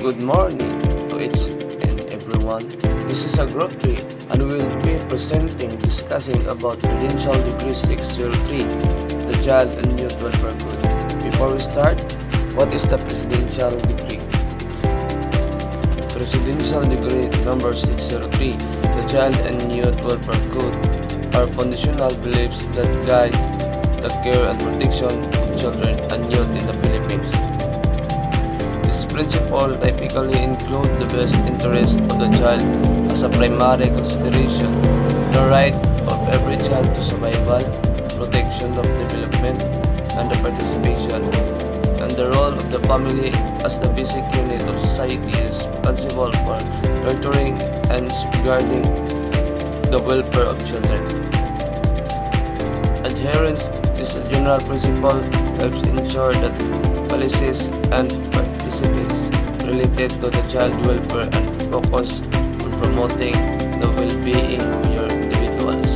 Good morning to each and everyone. This is a group 3 and we will be discussing about Prudential Degree 603, the Child and Youth Welfare Code. Before we start, what is the Presidential Decree? Presidential Decree number 603, the Child and Youth Welfare Code, are foundational beliefs that guide the care and protection of children and youth in the Philippines. Principles typically include the best interest of the child as a primary consideration, the right of every child to survival, protection of development, and the participation, and the role of the family as the basic unit of society responsible for nurturing and safeguarding the welfare of children. Adherence to this general principle helps ensure that policies and related to the child welfare and focus on promoting the well-being of your individuals.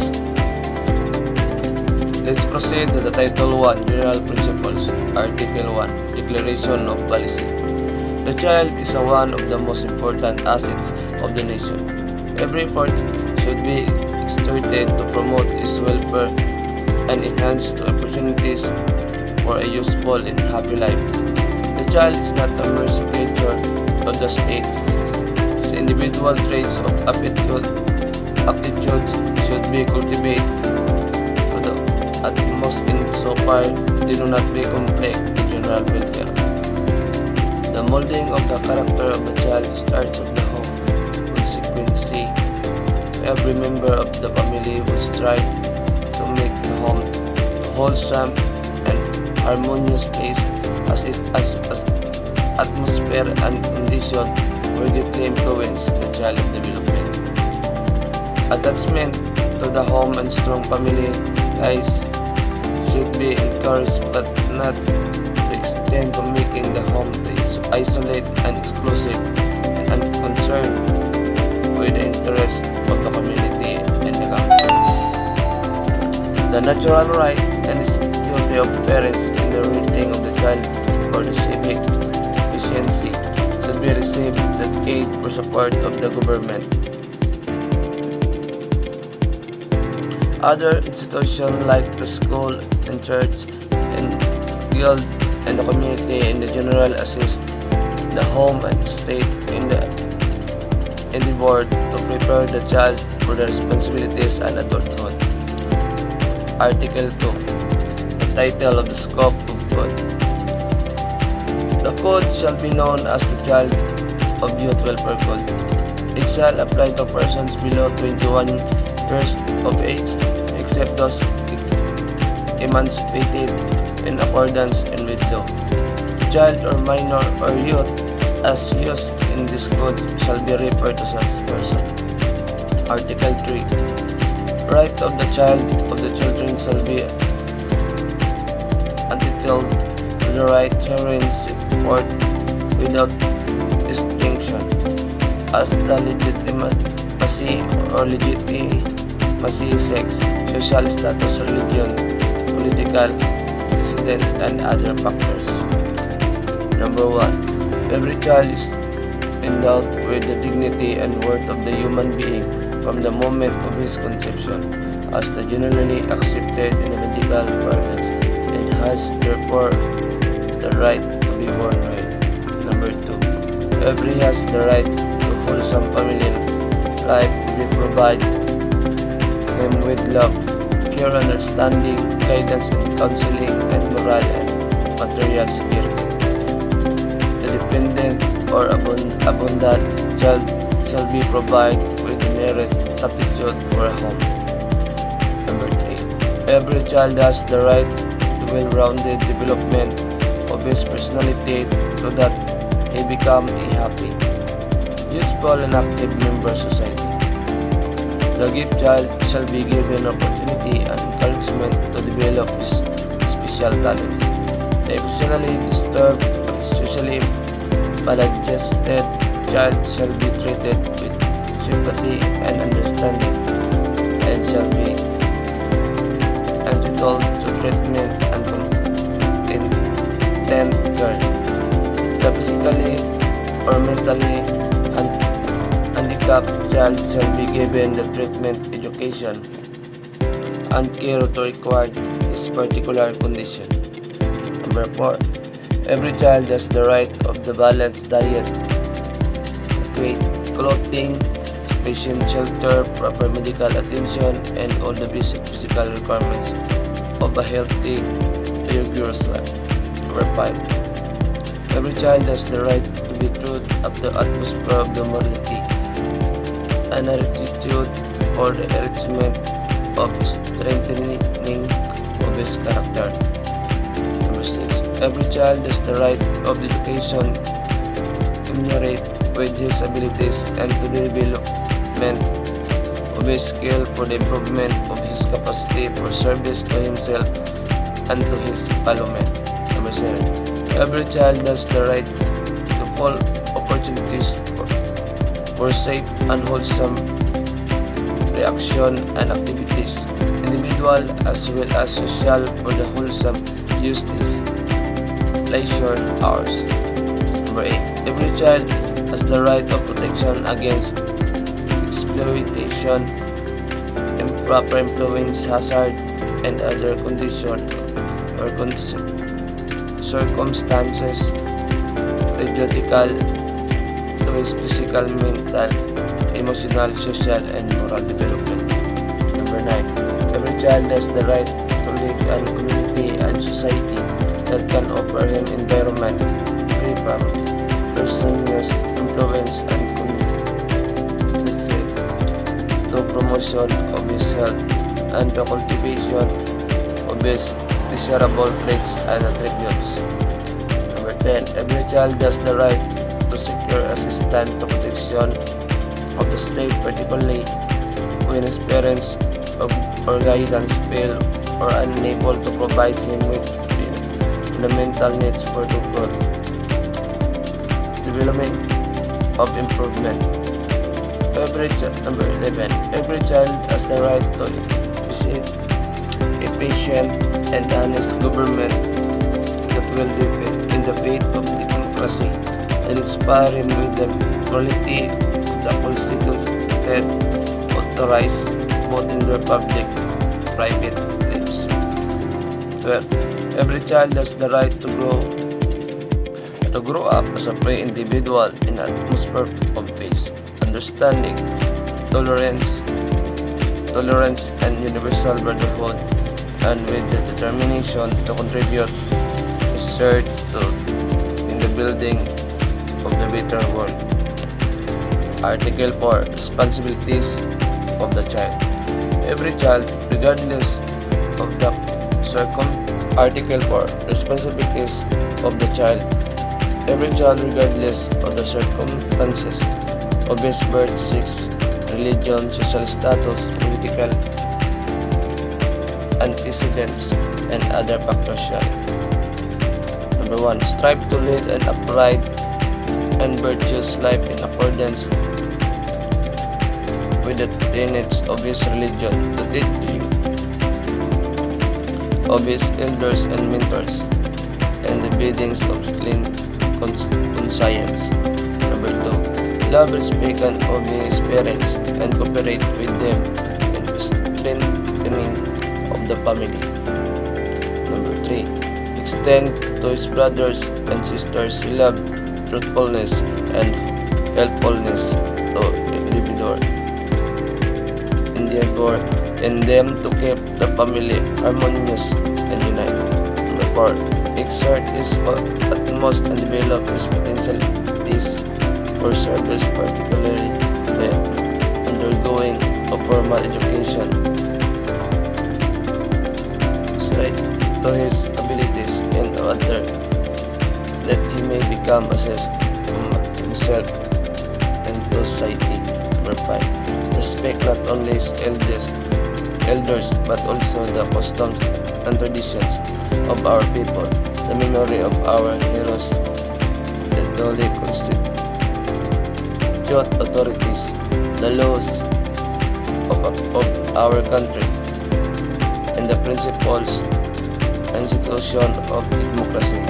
Let's proceed to the Title 1 General Principles, Article 1 Declaration of Policy. The child is one of the most important assets of the nation. Every effort should be exerted to promote its welfare and enhance the opportunities for a useful and happy life. The child is not a mere creature of the state. Its individual traits of aptitudes should be cultivated to the utmost insofar they do not become plague to general welfare. The molding of the character of the child starts at the home. Consequently, every member of the family will strive to make the home a wholesome and harmonious place as atmosphere and condition will deeply influence the child's development. Attachment to the home and strong family ties should be encouraged but not to extend to making the home isolate and exclusive and concerned with the interests of the community and the country. The natural right and duty of parents in the raising of the child for the civic efficiency should be received that aid or support of the government. Other institutions like the school and church and guild and the community in the general assist the home and state in the board to prepare the child for the responsibilities and adulthood. Article 2. The title of the scope of code. The code shall be known as the Child of Youth Welfare Code. It shall apply to persons below 21 years of age, except those emancipated in accordance with law. Child or minor or youth as used in this code shall be referred to such person. Article 3. Right of the child of the children shall be entitled to the right herein support without distinction as the legitimacy or legitimacy, sex, social status, religion, political, resident, and other factors. Number 1. Every child is endowed with the dignity and worth of the human being from the moment of his conception, as the generally accepted in the medical parlance, and has therefore the right to be born with. Number 2. Every has the right to wholesome family life to be provided him with love, care, understanding, guidance, counseling, and moral and material security. The dependent or abundant child shall be provided with the merit aptitude for a home. Number 3. Every child has the right to well-rounded development of his personality so that he becomes a happy, useful, and active member of society. The gift child shall be given opportunity and encouragement to develop his special talents. The emotionally disturbed or especially maladjusted child shall be treated with sympathy and understanding and shall be entitled to treatment and content care. The physically or mentally handicapped child shall be given the treatment, education, and care to required his particular condition. Number 4. Every child has the right of the balanced diet, adequate clothing, sufficient shelter, proper medical attention, and all the basic physical requirements of a healthy, vigorous life. Number 5. Every child has the right to be taught of the atmosphere of the morality and attitude for the enrichment of strengthening of his character. Number 6. Every child has the right of education commensurate with his abilities and to the development of his skill for the improvement of his capacity for service to himself and to his fellow men. Number 7. Every child has the right to full opportunities for safe and wholesome reaction and activities, individual as well as social, for the wholesome use leisure hours. Number 8. Every child has the right of protection against exploitation, improper influence, hazard, and other conditions or circumstances prejudicial to his physical, mental, emotional, social, and moral development. Number 9. Every child has the right to live in community and society that can offer him environment free from personal influence and conducive to promotion of his health and the cultivation of his desirable traits and attributes. Number 10. Every child has the right to secure assistance to protection of the state, particularly when his parents or guidance fail or unable to provide him with fundamental needs for the growth, development of improvement. Number 11. Every child has the right to efficient and honest government that will live in the faith of democracy and inspire him with the quality of the constituted authorized both in the public and private lives. 12. Every child has the right to grow up as a free individual in an atmosphere of peace, understanding, tolerance, and universal brotherhood, and with the determination to contribute his share in the building of the better world. Article 4. Responsibilities of the child. Every child, regardless of the Article 4. Responsibilities of the child. Every child, regardless of the circumstances of his birth, sex, religion, social status, political antecedents, and other factors shall. Number 1. Strive to lead an upright and virtuous life in accordance with the tenets of his religion, the teaching of his elders and mentors, and the biddings of clean conscience. Number 2. Love, respect, and obey his parents and cooperate with them in the strengthening of the family. Number 3. Extend to his brothers and sisters love, truthfulness, and helpfulness to individuals. Endeavor in them to keep the family harmonious and united. Number 4. Exert his utmost and develop his potentialities for service, particularly the undergoing of formal education, to his abilities and other, that he may become assessed to himself and to society. Number 5. Respect not only his elders but also the customs and traditions of our people, the memory of our heroes, the duly constituted authorities, the laws of our country, and the principles and institution of democracy.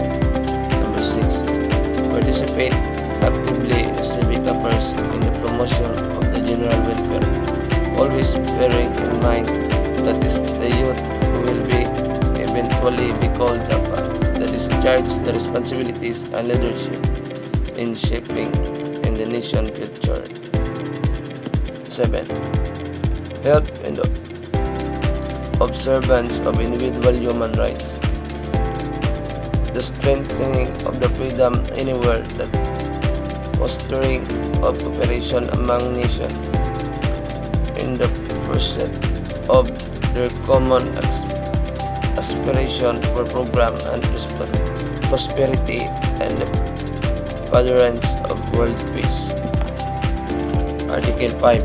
Number 6. Participate actively civic affairs in the promotion of the general welfare, always bearing in mind that it is the youth who will be eventually be called upon to discharge the responsibilities and leadership in shaping in the nation's future. 7. Help in the observance of individual human rights. The strengthening of the freedom anywhere, that fostering of cooperation among nations in the pursuit of their common aspiration for program and prosperity and the furtherance of world peace. Article 5.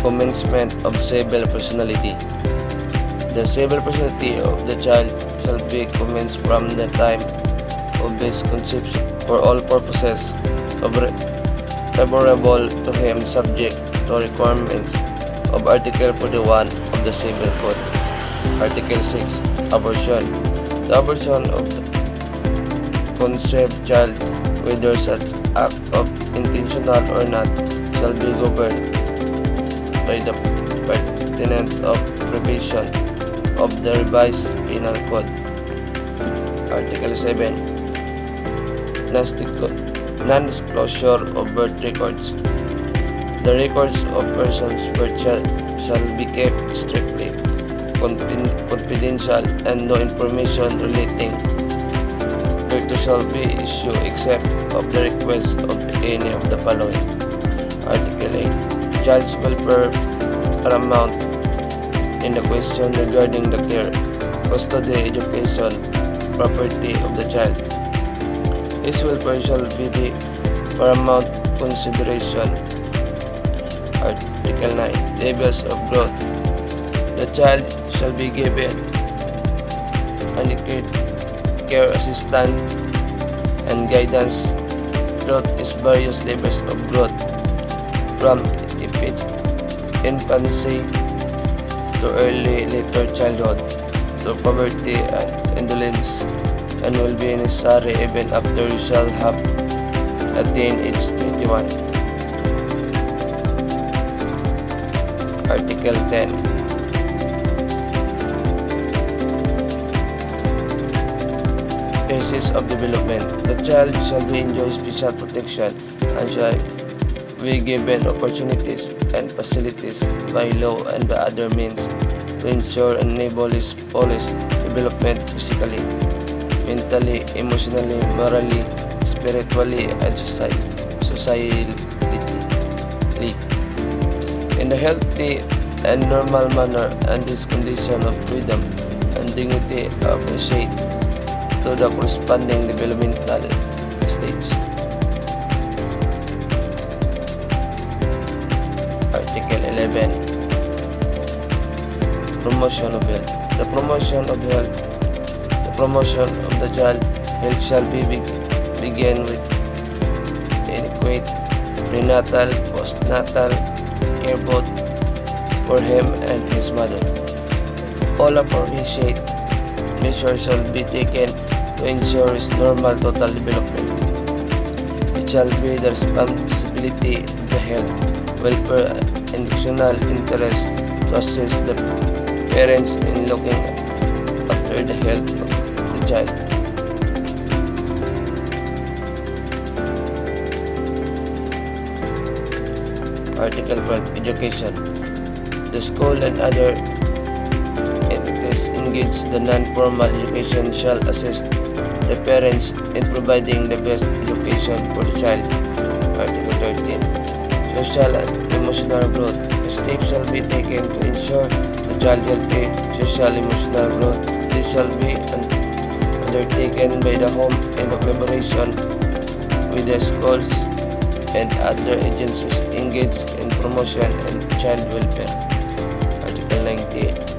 Commencement of civil personality. The civil personality of the child shall be commenced from the time of his conception for all purposes favorable to him, subject to requirements of Article 41 of the Civil Code. Article 6. Abortion. The abortion of the conceived child, whether such act of intentional or not, shall be governed by the pertinent of provision of the revised penal code. Article 7. Non-disclosure of birth records. The records of persons' birth shall be kept strictly confidential, and no information relating thereto shall be issued except of the request of any of the following. Article 8. Child's welfare paramount in the question regarding the care, custody, education, property of the child. His welfare shall be the paramount consideration. Article 9. Levels of growth. The child shall be given adequate care, assistance, and guidance throughout its various levels of growth, from infancy to early later childhood to poverty and indolence, and will be necessary even after you shall have attained age 21. Article 10. Phases of development. The child shall be enjoy special protection and shall be given opportunities and facilities by law and by other means to ensure and enable his fullest development physically, mentally, emotionally, morally, spiritually, and socially. In a healthy and normal manner, and this condition of freedom and dignity appreciate to the corresponding developmental stage. Article 11. Promotion of health. The promotion of health. The promotion of the child health shall be begin with adequate prenatal, postnatal care both for him and his mother. All appropriate measures shall be taken to ensure his normal total development. It shall be the responsibility of the health, welfare, and national interest to assist the parents in looking after the health of the child. Article 12. Education. The school and other entities engaged in non-formal education shall assist the parents in providing the best education for the child. Article 13. Social and emotional growth. Steps shall be taken to ensure the child healthy social emotional growth. This shall be undertaken by the home in collaboration with the schools and other agencies engaged in promotion and child welfare. Article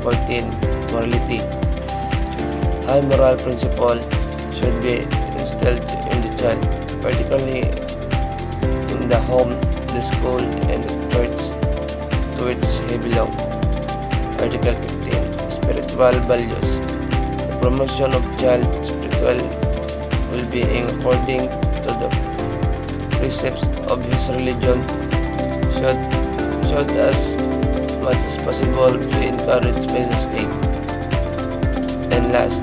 14. Morality. High moral principle should be instilled in the child, particularly in the home, the school, and the church to which he belongs. Article 15. Spiritual values. The promotion of child spiritual will be according to the precepts of his religion, should as much as possible be encouraged by the state. And last,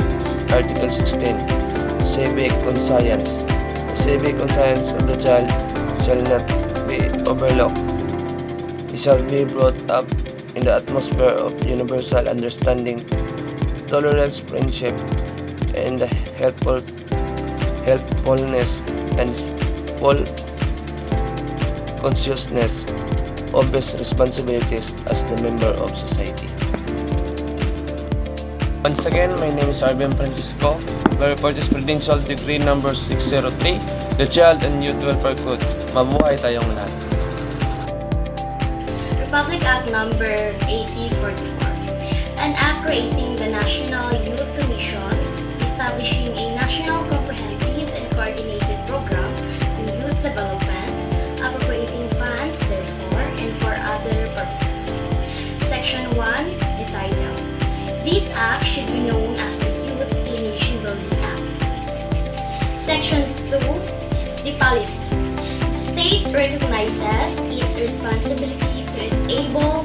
Article 16, Civic Conscience. The civic conscience of the child shall not be overlooked. He shall be brought up in the atmosphere of universal understanding, tolerance, friendship, and the helpfulness and full consciousness of his responsibilities as the member of society. Once again, my name is Arvian Francisco. My report is Credential Degree number 603, the Child and Youth Welfare Code. Mabuhay tayong lahat. Republic Act number 8044, an act creating the National Youth Commission, establishing a national comprehensive and coordinated program in youth development, appropriating funds therefore and for other purposes. Section 1, the title. This act should be known as the Youth Nation Building Act. Section 2, the policy. The state recognizes its responsibility to enable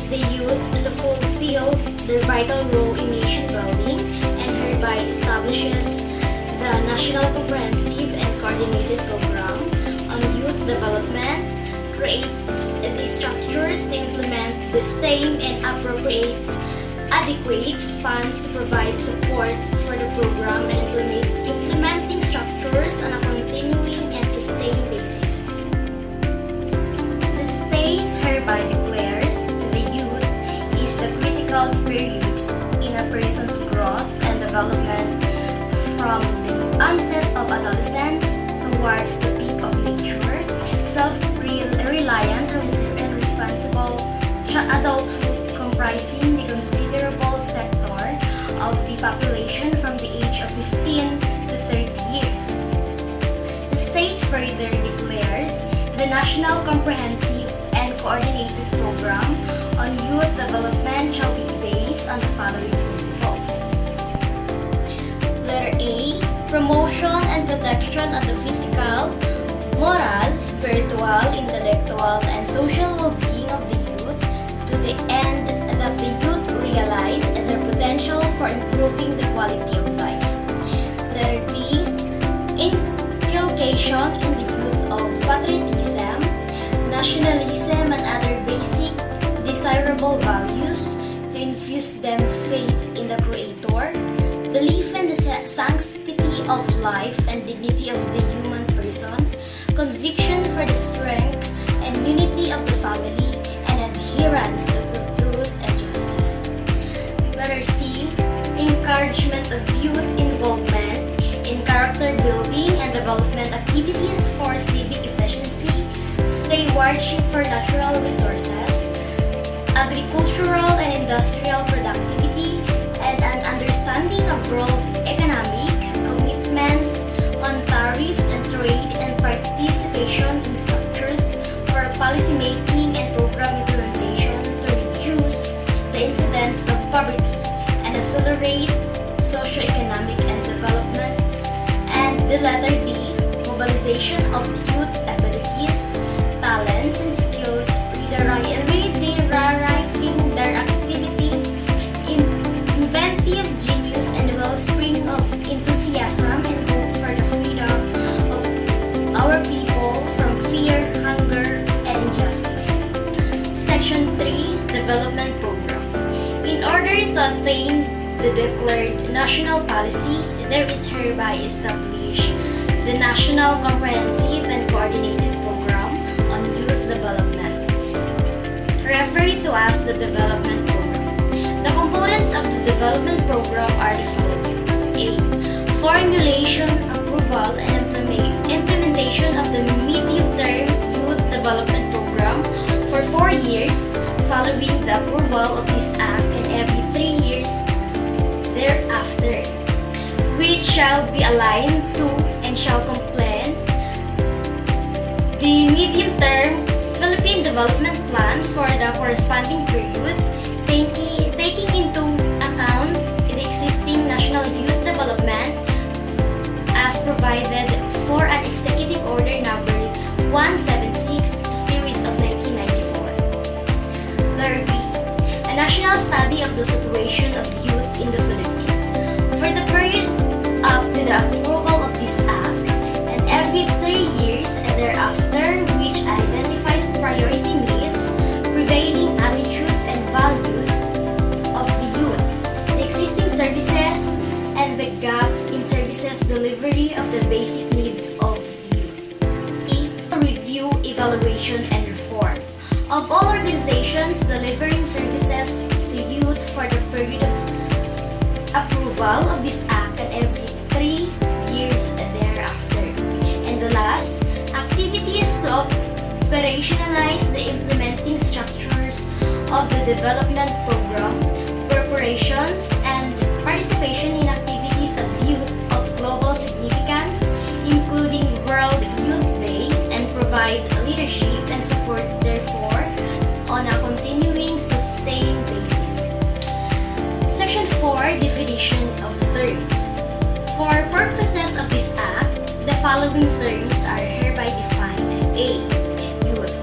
the youth to fulfill their vital role in nation building and hereby establishes the National Comprehensive and Coordinated Program on Youth Development, creates the structures to implement the same and appropriates adequate funds to provide support for the program and implementing structures on a continuing and sustained basis. The state hereby declares the youth is the critical period in a person's growth and development from the onset of adolescence towards the peak of mature, self-reliant and responsible adulthood comprising the considerable sector of the population from the age of 15 to 30 years. The state further declares the National Comprehensive and Coordinated Program on Youth Development shall be based on the following principles. Letter A. Promotion and protection of the physical, moral, spiritual, intellectual, and social well-being of the youth to the end that the youth realize their potential for improving the quality of life. Letter B. Inculcation in the youth of patriotism, nationalism, and other basic desirable values to infuse them faith in the Creator, belief in the sanctity of life and dignity of the human person, conviction for the strength and unity of the family, and adherence to the truth and justice. Letter C. Encouragement of youth involvement in character building and development activities for civic efficiency, stewardship for natural resources, agricultural and industrial productivity, and an understanding of world economic commitments on tariffs and trade and participation in structures for policymaking and program implementation to reduce the incidence of poverty and accelerate socioeconomic and development. And the letter D, mobilization of the youth's abilities, talents, and skills, redirecting their activity in inventive genius and wellspring of enthusiasm and hope for the freedom of our people from fear, hunger, and injustice. Section 3, Development Program. In order to attain the declared national policy, there is hereby established the National Comprehensive and Coordinated Program on Youth Development, referred to as the Development Program. The components of the Development Program are the following. A. Formulation, approval, and implementation of the medium-term Youth Development Program for 4 years following the approval of this Act and every 3 years thereafter, which shall be aligned to and shall complement the medium-term Philippine Development Plan for the corresponding period, taking into account the existing national youth development as provided provided for an Executive Order number 176 series of 1994. Thirdly, a national study of the situation of youth in the Philippines for the period up to the approval of this act and every 3 years and thereafter, which identifies priority needs, prevailing attitudes and values of the youth, the existing services, and the gaps in services delivery of the basic needs of youth. Review, evaluation, and reform of all organizations delivering services to youth for the period of approval of this act and every 3 years thereafter. And the last, activities to operationalize the implementing structures of the development program, corporations, and participation in activities of youth of global significance, including World Youth Day, and provide leadership and support therefore on a continuing sustained basis. Section 4, Definition of Terms. For purposes of this act, the following terms are hereby defined. A. Youth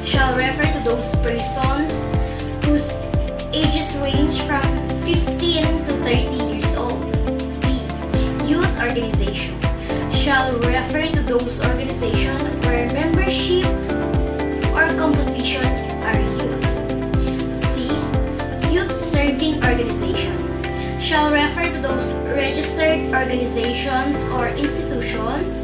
shall refer to those persons whose ages range from 15 to 30 years old. B. Youth organization shall refer to those organizations where membership or composition are youth. C. Youth serving organization shall refer to those registered organizations or institutions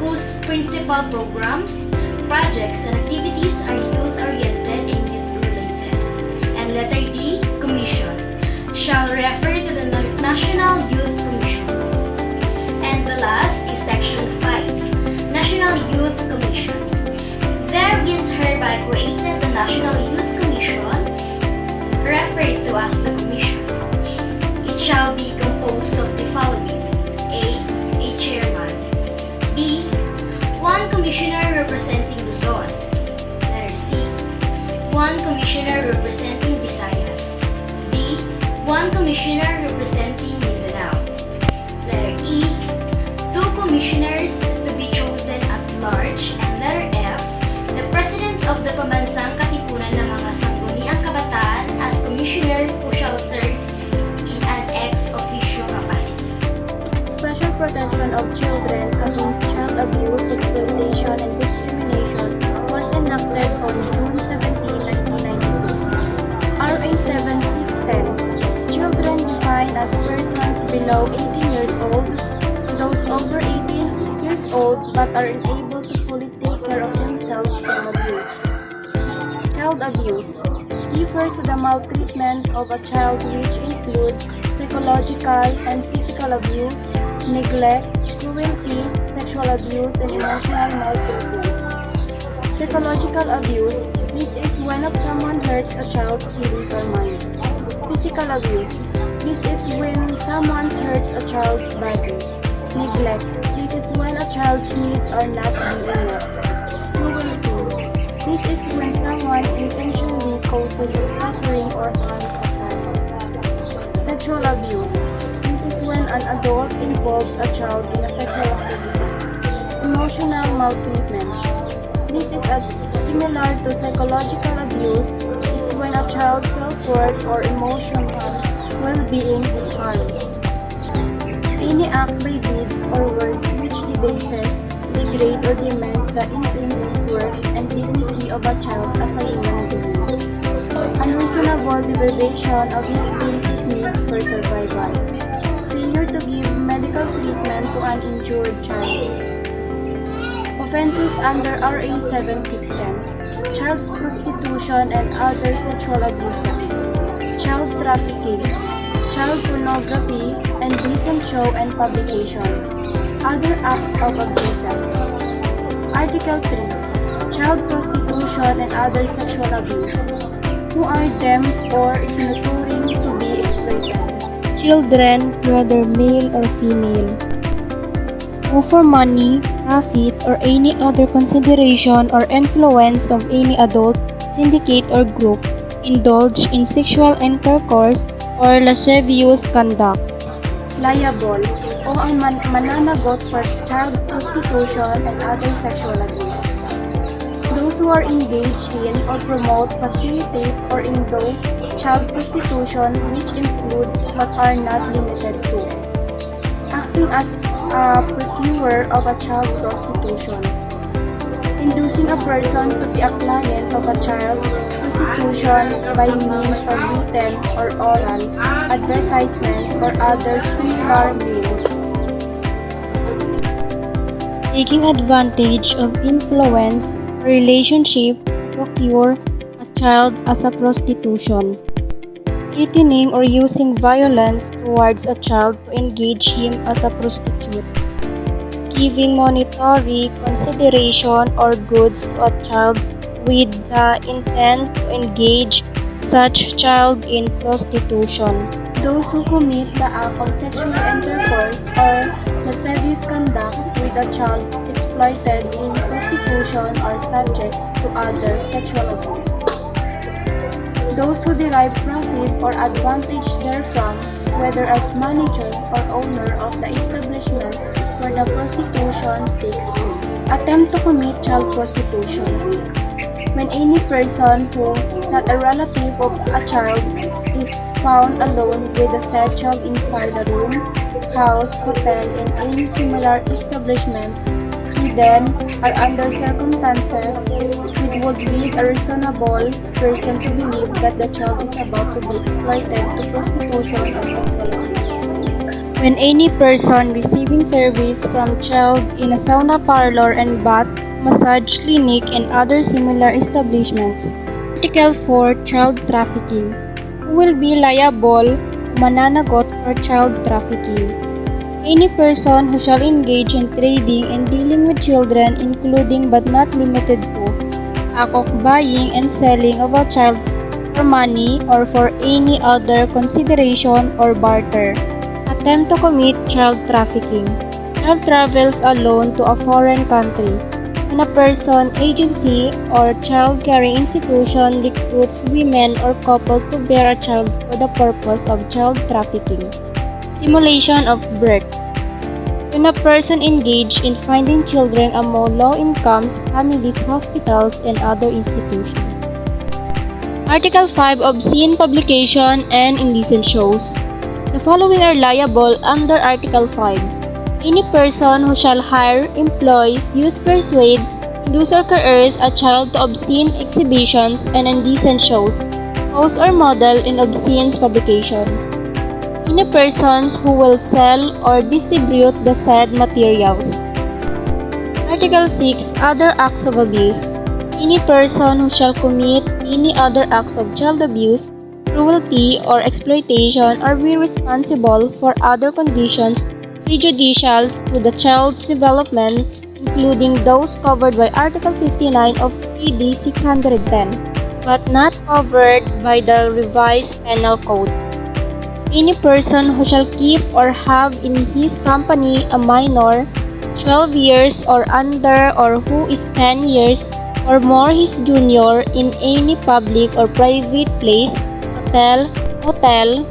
whose principal programs, projects, and activities are youth-oriented and youth-related. And letter D. Commission shall refer to the National Youth Commission. And the last is Section 5, National Youth Commission. There is hereby created the National Youth Commission, referred to as the Commission. It shall be composed of the following. A chairman. B. One commissioner representing Luzon. Letter C. One commissioner representing Visayas. D. One commissioner representing Mindanao. Letter E. Two commissioners to be chosen at large. And letter F. The President of the Pambansang Katipunan ng mga Sangguniang Kabataan as commissioner who shall serve in an ex officio capacity. Special protection of children against child abuse, exploitation, and discrimination was enacted on June 17, 1992. RA 7610. Children defined as persons below 18 years old, those over 18 years old but are unable to fully take care of themselves from abuse. Child abuse refers to the maltreatment of a child which includes psychological and physical abuse, neglect, cruelty, sexual abuse, and emotional maltreatment. Psychological abuse, this is when someone hurts a child's feelings or mind. Physical abuse, this is when someone hurts a child's body. Neglect, this is when a child's needs are not being met. Cruelty, this is when someone intentionally causes suffering or harm to a child. Sexual abuse, when an adult involves a child in a sexual activity. Emotional maltreatment. This is similar to psychological abuse. It's when a child's self-worth or emotional well-being is harmed. Any act by deeds or words which debases, degrades, or demands the intrinsic worth and dignity of a child as a human being. Unreasonable deprivation of his basic needs for survival. To give medical treatment to an injured child. Offenses under RA 7610, child prostitution and other sexual abuses, child trafficking, child pornography, indecent show and publication, other acts of abuses. Article 3, child prostitution and other sexual abuse, who are them or itinuturi to be exploited. Children, whether male or female, who for money, profit, or any other consideration or influence of any adult, syndicate, or group, indulge in sexual intercourse or lascivious conduct. Liable, o ang mananagot for child prostitution and other sexual abuse. Those who are engaged in or promote, facilitate, or endorse child prostitution, which include but are not limited to acting as a procurer of a child prostitution, inducing a person to be a client of a child prostitution by means of written or oral advertisement or other similar means, taking advantage of influence or relationship to procure a child as a prostitution, threatening or using violence towards a child to engage him as a prostitute, giving monetary consideration or goods to a child with the intent to engage such child in prostitution. those who commit the act of sexual intercourse or lascivious conduct with a child exploited in prostitution or subject to other sexual abuse, those who derive profit or advantage therefrom, whether as manager or owner of the establishment where the prostitution takes place. Attempt to commit child prostitution. When any person who, not a relative of a child, is found alone with the said child inside a room, house, hotel, and any similar establishment, he then, or under circumstances which would lead a reasonable person to believe that the child is about to be exploited to prostitution or sexual abuse. When any person receiving service from child in a sauna parlor and bath, massage clinic, and other similar establishments. Article 4. Child trafficking. Who will be liable kung mananagot for child trafficking? Any person who shall engage in trading and dealing with children, including but not limited to act of buying and selling of a child for money or for any other consideration or barter. Attempt to commit child trafficking. Child travels alone to a foreign country. When a person, agency, or child-caring institution recruits women or couple to bear a child for the purpose of child trafficking. Simulation of birth. When a person engaged in finding children among low-income families, hospitals, and other institutions. Article 5. Obscene publication and indecent shows. The following are liable under Article 5. Any person who shall hire, employ, use, persuade, induce or coerce a child to obscene exhibitions and indecent shows, pose or model in obscene publication. Any persons who will sell or distribute the said materials. Article 6. Other acts of abuse. Any person who shall commit any other acts of child abuse, cruelty, or exploitation or be responsible for other conditions prejudicial to the child's development, including those covered by Article 59 of PD 610, but not covered by the revised Penal Code. Any person who shall keep or have in his company a minor, 12 years or under, or who is 10 years or more his junior, in any public or private place, hotel,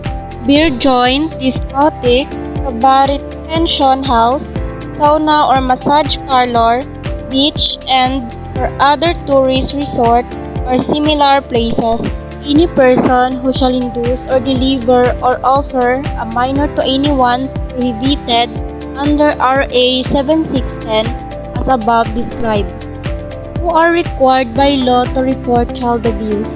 beer joint, discotheque, cabaret, pension house, sauna or massage parlor, beach, and or other tourist resort or similar places. Any person who shall induce or deliver or offer a minor to anyone prohibited under RA 7610 as above described, who are required by law to report child abuse.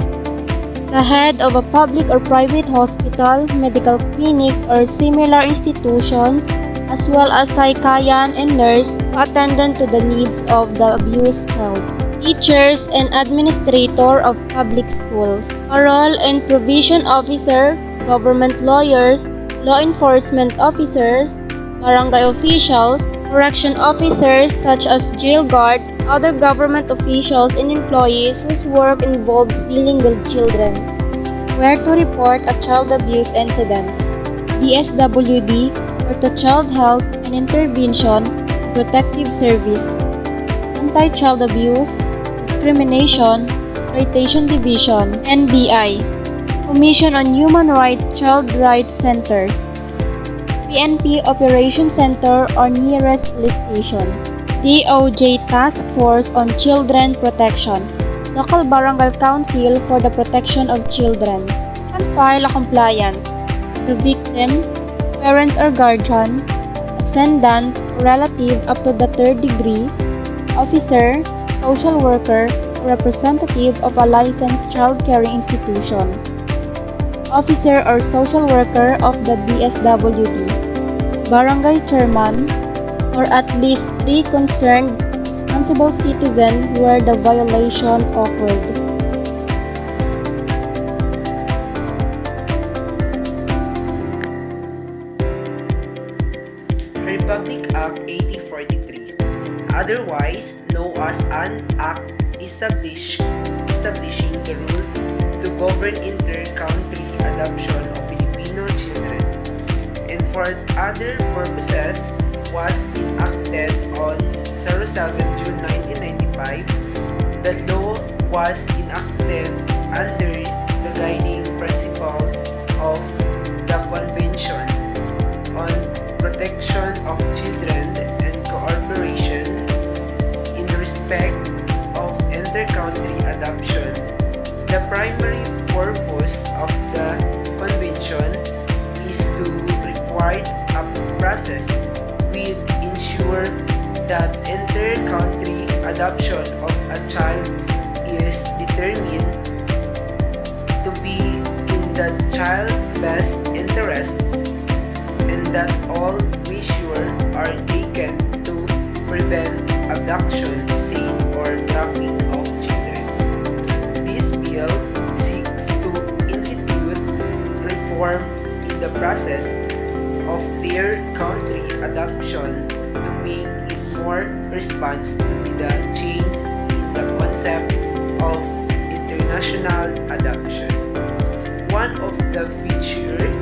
The head of a public or private hospital, medical clinic, or similar institution, as well as psychiatrist and nurse who attend to the needs of the abused child. Teachers and administrator of public schools, parole and provision officer, government lawyers, law enforcement officers, barangay officials, correction officers such as jail guard, other government officials and employees whose work involves dealing with children. Where to report a child abuse incident. DSWD, or to Child Health and Intervention Protective Service. Anti-Child Abuse, Discrimination, Exploitation Division, NBI. Commission on Human Rights Child Rights Center. PNP Operation Center or nearest police station. DOJ Task Force on Children Protection. Local Barangay Council for the Protection of Children. And file a compliance. The victim, parent or guardian, ascendant, relative up to the third degree, officer, social worker, representative of a licensed child caring institution, officer or social worker of the DSWD, barangay chairman, or at least 3 concerned responsible citizens where the violation occurred. Republic Act 8043, otherwise known as an act establishing the rule to govern inter-country adoption of Filipino children, and for other purposes was enacted on 07 June 1995. The law was enacted under the guiding principle of the Convention on Protection of Children and Cooperation in respect of inter-country adoption. The primary purpose of the convention is to require a process will ensure that inter-country adoption of a child is determined to be in the child's best interest, and that all measures are taken to prevent abduction, sale, or trafficking of children. This bill seeks to institute reform in the process of their country adoption to make it more responsive to the change in the concept of international adoption. One of the features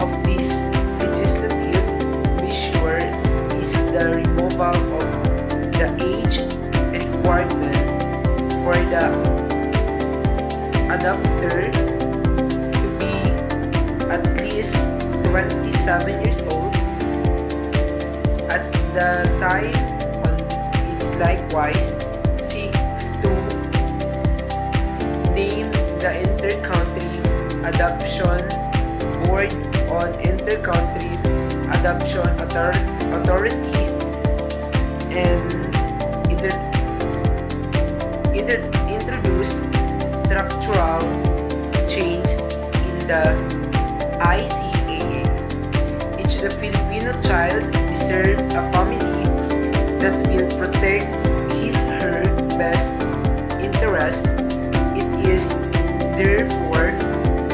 of this legislative measure is the removal of the age requirement for the adopter to be at least 27 years old at the time on it's likewise seeks to name the inter-country adoption board on inter-country adoption authority and introduce structural change in the ICAA. Each the Filipino child deserves a family that will protect his/her best interest. It is therefore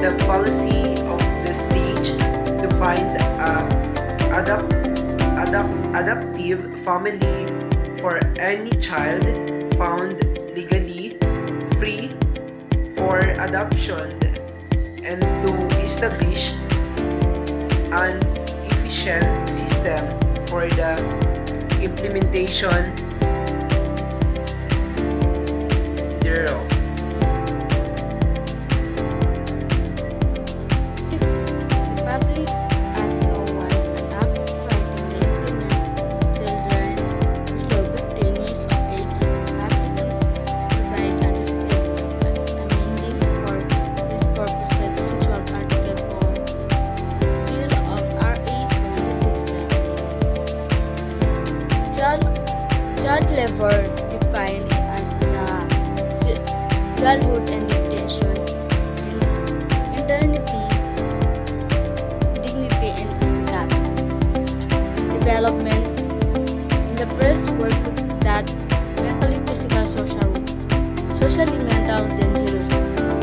the policy of the state to find adoptive family for any child found legally free for adoption, and to establish an efficient system for the implementation thereof. Republic as no one an act providing the implement children below 15 years of age happily provide an amending for this purpose the 12 Article 4 Bill of RA 2690. Child labor defined as the childhood and detention, eternity, dignity, and that development in the first world that mentally, physical, socially, mental, dangerous,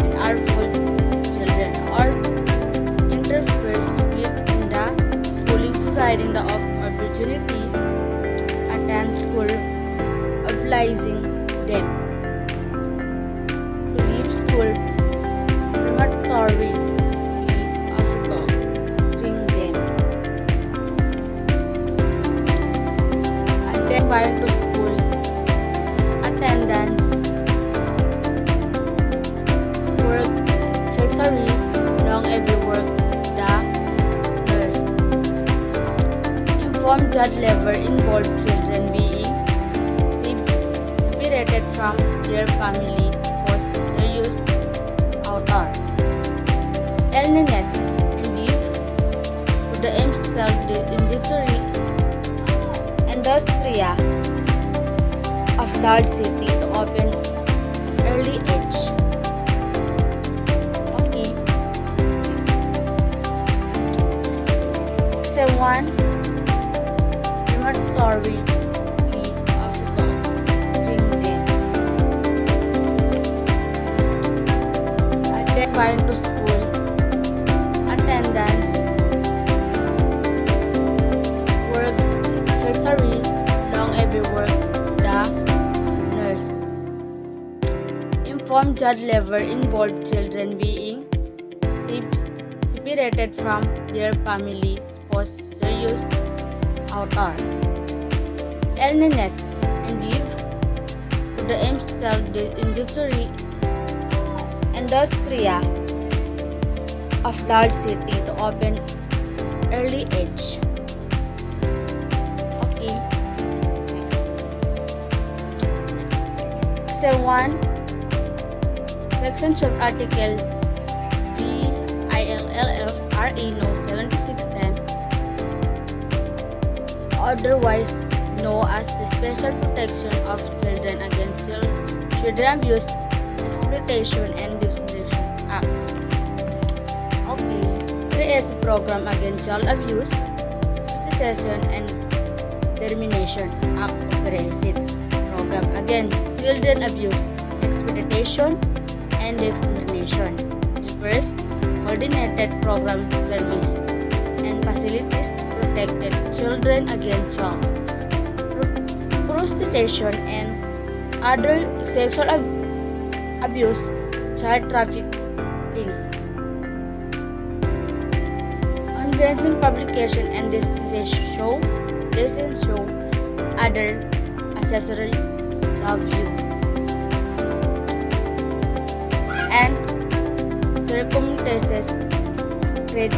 and harmful children, or interferes with in the schooling, providing the opportunity attend school, obliging them to leave school prematurely of going them and then while to school attendance, work, accessories, long every work, the nurse. from their family for serious outer illness and leave to the industria of large city to open early age. Okay. So one story is also LinkedIn. Going to school, attendance, work, history, long every work, the nurse. Informed child labor involved children being separated from their family for serious outer illness and leave to the industria of large city to open early age. Okay. Section 1, Section short article BILLFRA No. 7610, otherwise known as the Special Protection of Children Against Children Abuse, Exploitation and Discrimination Act. Okay, creates a program against child abuse, exploitation and termination act operates program against children abuse, exploitation and discrimination. The first coordinated program service and facilities protected children against child prostitution and other sexual abuse, child trafficking. Unbalanced publication and show other accessory value and circumstances create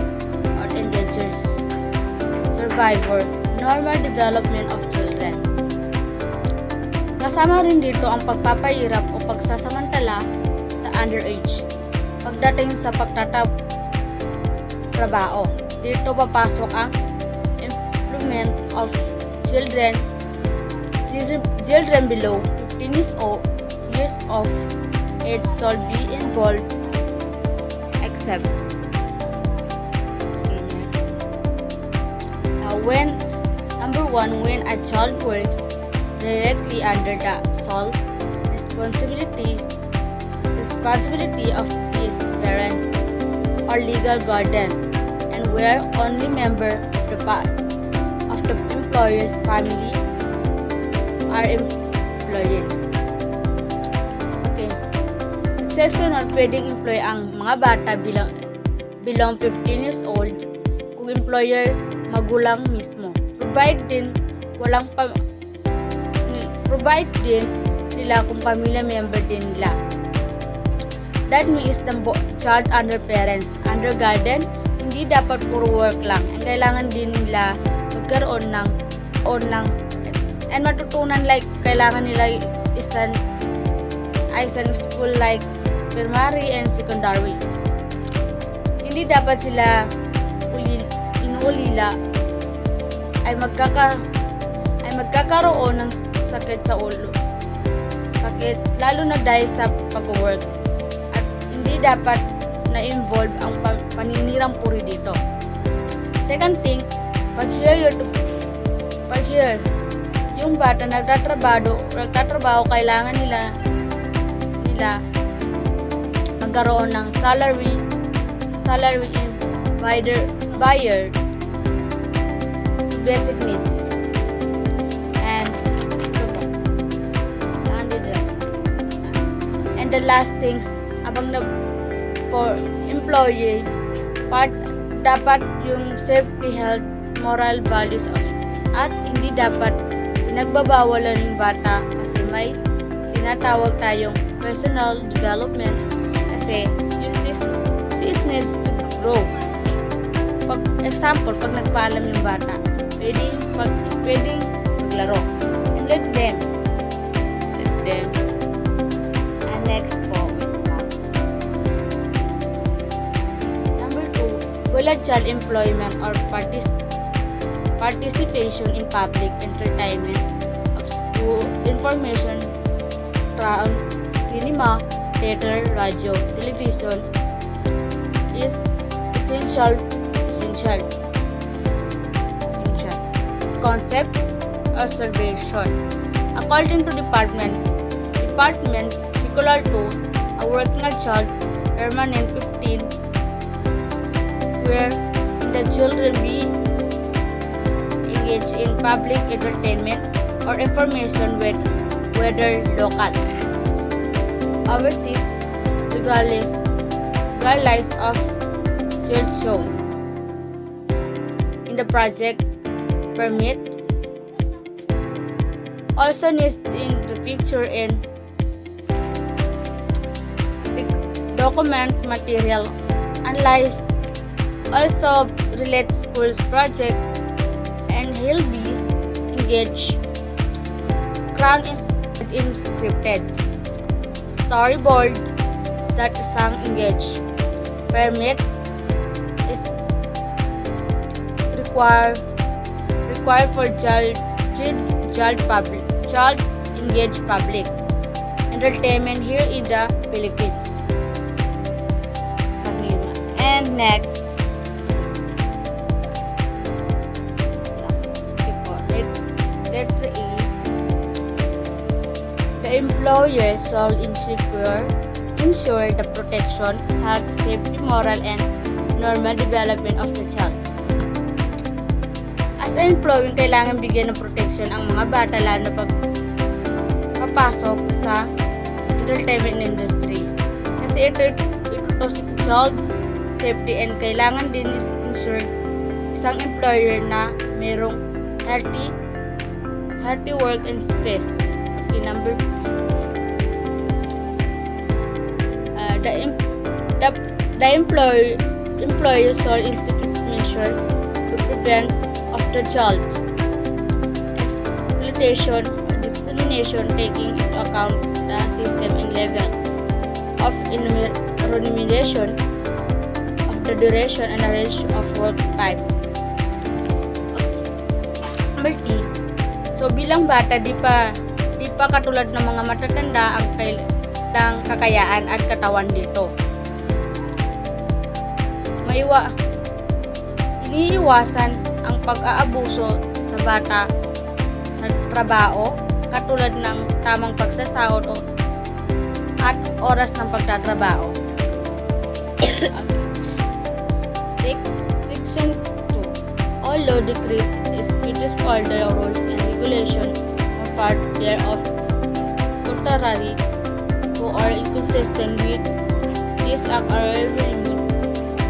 or endangers survivor normal development of children. Kasama rin dito ang pagpapahirap o pagsasamantala sa underage pagdating sa pagtatrabaho. Dito papasok ang employment of children below 15 years of age shall be involved except when number 1, when a child works directly under the sole responsibility of his parents or legal guardian, and where only member of the employer's family are employed. Okay. Exceptional, pwedeng employ ang mga bata bilang 15 years old kung employer magulang mismo. Provide din sila kung pamilya member din nila. That means the child under parents, under guardian, hindi dapat puro work lang. Ang kailangan din nila magkaroon ng and matutunan, like kailangan nila isang school like primary and secondary. Hindi dapat sila inuulila ay magkakaroon ng sakit sa ulo. Sakit lalo na dahil sa pag-work. At hindi dapat na-involve ang paninirang puri dito. Second thing, pag-share yung bata nagtatrabaho, kailangan nila magkaroon ng salary in buyer basic needs and the last things for employee part dapat yung safety, health, moral values at hindi dapat pinagbabawalan ng bata kasi may tinatawag tayong personal development kasi yung this needs to grow. Example, pag nagpaalam yung bata, pwedeng maglaro and let them illegal child employment or participation in public entertainment up to information from cinema, theater, radio, television is essential. Concept observation. According to department Circular 2, a working child permanent 15 where the children be engaged in public entertainment or information with whether local. Overseas regardless of child show. In the project permit also needs in the picture and document material analyze also relate schools project and he'll be engaged. Crown is scripted storyboard that sang engaged. Permit is required for child engaged public entertainment here in the Philippines. And next, letter E. The employer shall ensure the protection, health, safety, moral, and normal development of the child. As an employer, kailangan bigyan ng protection ang mga bata lalo na pag papasok sa entertainment industry. Kasi ito si child safety and kailangan din ensure isang employer na merong healthy work and stress. Okay, number the employer shall institute measures to prevent of the child exploitation or discrimination, taking into account the system and level of remuneration of the duration and range of work time. Number T. So bilang bata di pa katulad ng mga matatanda ang kakayaan at katawan dito. Iniiwasan ang pag-aabuso sa bata sa trabaho katulad ng tamang pagsasahod at oras ng pagtatrabaho. Section 2. All law, decrees, statutes, order, rules, and regulations are part thereof contrary to or inconsistent with this act are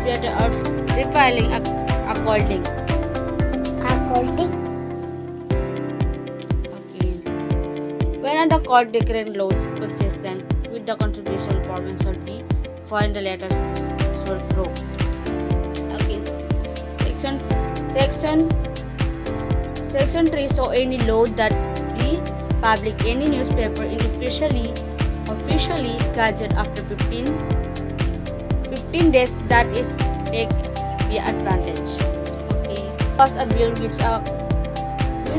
that are refiling according. Okay. When the court declared law consistent with the contribution form and shall be find the letters shall through. Okay. Section 3. So any law that be public, any newspaper is officially gazetted after 15 days, that is take the advantage. Okay. Pass a bill which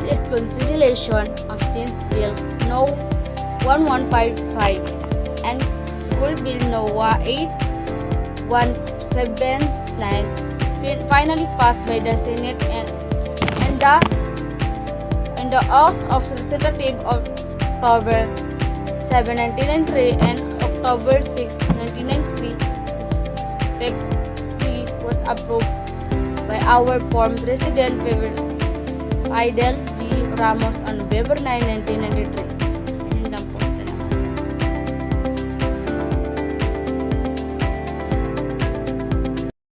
is consideration of Senate Bill No. 1155 and School Bill No. 8179 finally passed by the Senate and the House of Representatives of October 7, 1993 and October 6, 1993 was approved by our former President Fidel V. Ramos on November 9, 1993.